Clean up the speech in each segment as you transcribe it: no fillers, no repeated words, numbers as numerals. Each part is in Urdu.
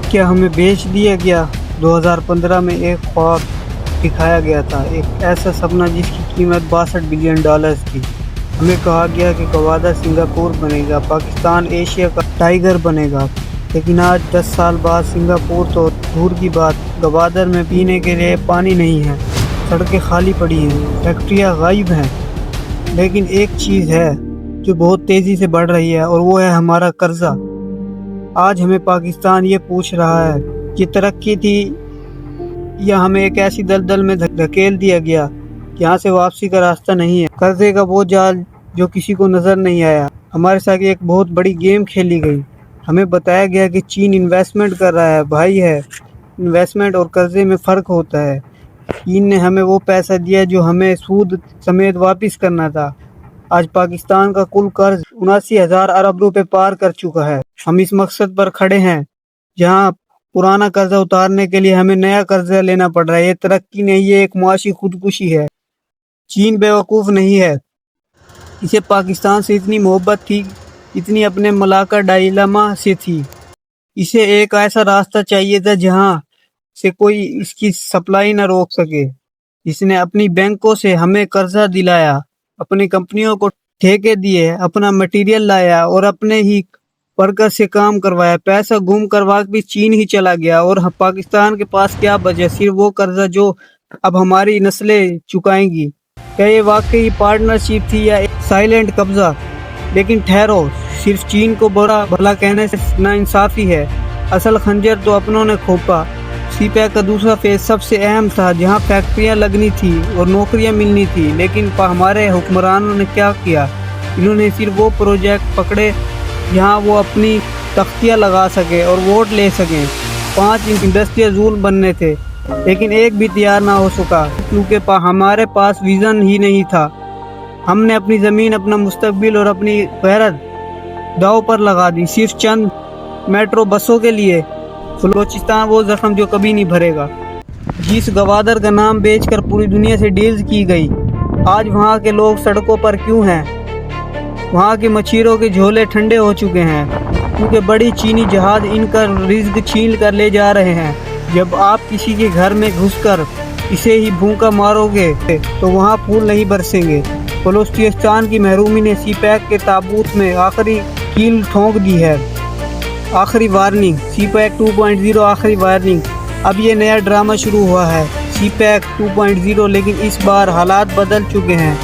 کیا ہمیں بیچ دیا گیا؟ 2015 میں ایک خواب دکھایا گیا تھا، ایک ایسا سپنا جس کی قیمت $62 بلین تھی۔ ہمیں کہا گیا کہ گوادر سنگاپور بنے گا، پاکستان ایشیا کا ٹائیگر بنے گا، لیکن آج 10 سال بعد سنگاپور تو دور کی بات، گوادر میں پینے کے لیے پانی نہیں ہے، سڑکیں خالی پڑی ہیں، فیکٹریاں غائب ہیں۔ لیکن ایک چیز ہے جو بہت تیزی سے بڑھ رہی ہے، اور وہ ہے ہمارا قرضہ۔ آج ہمیں پاکستان یہ پوچھ رہا ہے کہ ترقی تھی یا ہمیں ایک ایسی دلدل میں دھکیل دیا گیا کہ یہاں سے واپسی کا راستہ نہیں ہے۔ قرضے کا وہ جال جو کسی کو نظر نہیں آیا، ہمارے ساتھ ایک بہت بڑی گیم کھیلی گئی۔ ہمیں بتایا گیا کہ چین انویسٹمنٹ کر رہا ہے۔ بھائی ہے، انویسٹمنٹ اور قرضے میں فرق ہوتا ہے۔ چین نے ہمیں وہ پیسہ دیا جو ہمیں سود سمیت واپس کرنا تھا۔ آج پاکستان کا کل قرض 79,000 ارب روپے پار کر چکا ہے۔ ہم اس مقصد پر کھڑے ہیں جہاں پرانا قرضہ اتارنے کے لیے ہمیں نیا قرضہ لینا پڑ رہا ہے۔ یہ ترقی نہیں، یہ ایک معاشی خودکشی ہے۔ چین بیوقوف نہیں ہے، اسے پاکستان سے اتنی محبت تھی اتنی اپنے ملاقہ ڈائلاما سے تھی۔ اسے ایک ایسا راستہ چاہیے تھا جہاں سے کوئی اس کی سپلائی نہ روک سکے۔ اس نے اپنی بینکوں سے ہمیں قرضہ دلایا، اپنی کمپنیوں کو ٹھیکے دیے، اپنا مٹیریل لایا اور اپنے ہی ورکر سے کام کروایا۔ پیسہ گم کروا بھی چین ہی چلا گیا، اور پاکستان کے پاس کیا بچا؟ صرف وہ قرضہ جو اب ہماری نسلیں چکائیں گی۔ کیا یہ واقعی پارٹنرشپ تھی یا ایک سائلنٹ قبضہ؟ لیکن ٹھہرو، صرف چین کو برا بھلا کہنے سے ناانصافی ہے۔ اصل خنجر تو اپنوں نے کھوپا۔ سی پیک کا دوسرا فیز سب سے اہم تھا، جہاں فیکٹریاں لگنی تھی اور نوکریاں ملنی تھی، لیکن ہمارے حکمرانوں نے کیا کیا؟ انہوں نے صرف وہ پروجیکٹ پکڑے جہاں وہ اپنی تختیاں لگا سکے اور ووٹ لے سکیں۔ 5 انڈسٹریل زون بننے تھے، لیکن ایک بھی تیار نہ ہو سکا کیونکہ ہمارے پاس ویژن ہی نہیں تھا۔ ہم نے اپنی زمین، اپنا مستقبل اور اپنی غیرت داؤ پر لگا دی، صرف چند میٹرو بسوں کے لیے۔ بلوچستان وہ زخم جو کبھی نہیں بھرے گا۔ جس گوادر کا نام بیچ کر پوری دنیا سے ڈیلز کی گئی، آج وہاں کے لوگ سڑکوں پر کیوں ہیں؟ وہاں کے مچھیروں کے جھولے ٹھنڈے ہو چکے ہیں کیونکہ بڑی چینی جہاز ان کا رزق چھین کر لے جا رہے ہیں۔ جب آپ کسی کے گھر میں گھس کر اسے ہی بھوکا مارو گے تو وہاں پھول نہیں برسیں گے۔ بلوچستان کی محرومی نے سی پیک کے تابوت میں آخری کیل ٹھونک دی ہے۔ آخری وارننگ، سی پیک 2.0 آخری وارننگ۔ اب یہ نیا ڈرامہ شروع ہوا ہے، سی پیک 2.0، لیکن اس بار حالات بدل چکے ہیں۔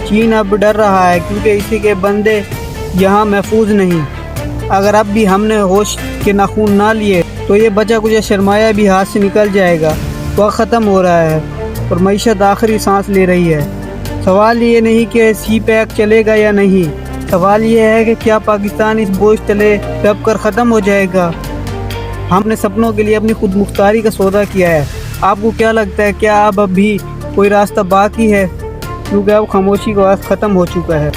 چین اب ڈر رہا ہے کیونکہ اسی کے بندے یہاں محفوظ نہیں۔ اگر اب بھی ہم نے ہوش کے ناخن نہ لیے تو یہ بچا کچھ سرمایہ بھی ہاتھ سے نکل جائے گا۔ وقت ختم ہو رہا ہے اور معیشت آخری سانس لے رہی ہے۔ سوال یہ نہیں کہ سی پیک چلے گا یا نہیں، سوال یہ ہے کہ کیا پاکستان اس بوجھ تلے دب کر ختم ہو جائے گا؟ ہم نے سپنوں کے لیے اپنی خود مختاری کا سودا کیا ہے۔ آپ کو کیا لگتا ہے، کیا اب بھی کوئی راستہ باقی ہے؟ کیونکہ اب خاموشی کا وقت ختم ہو چکا ہے۔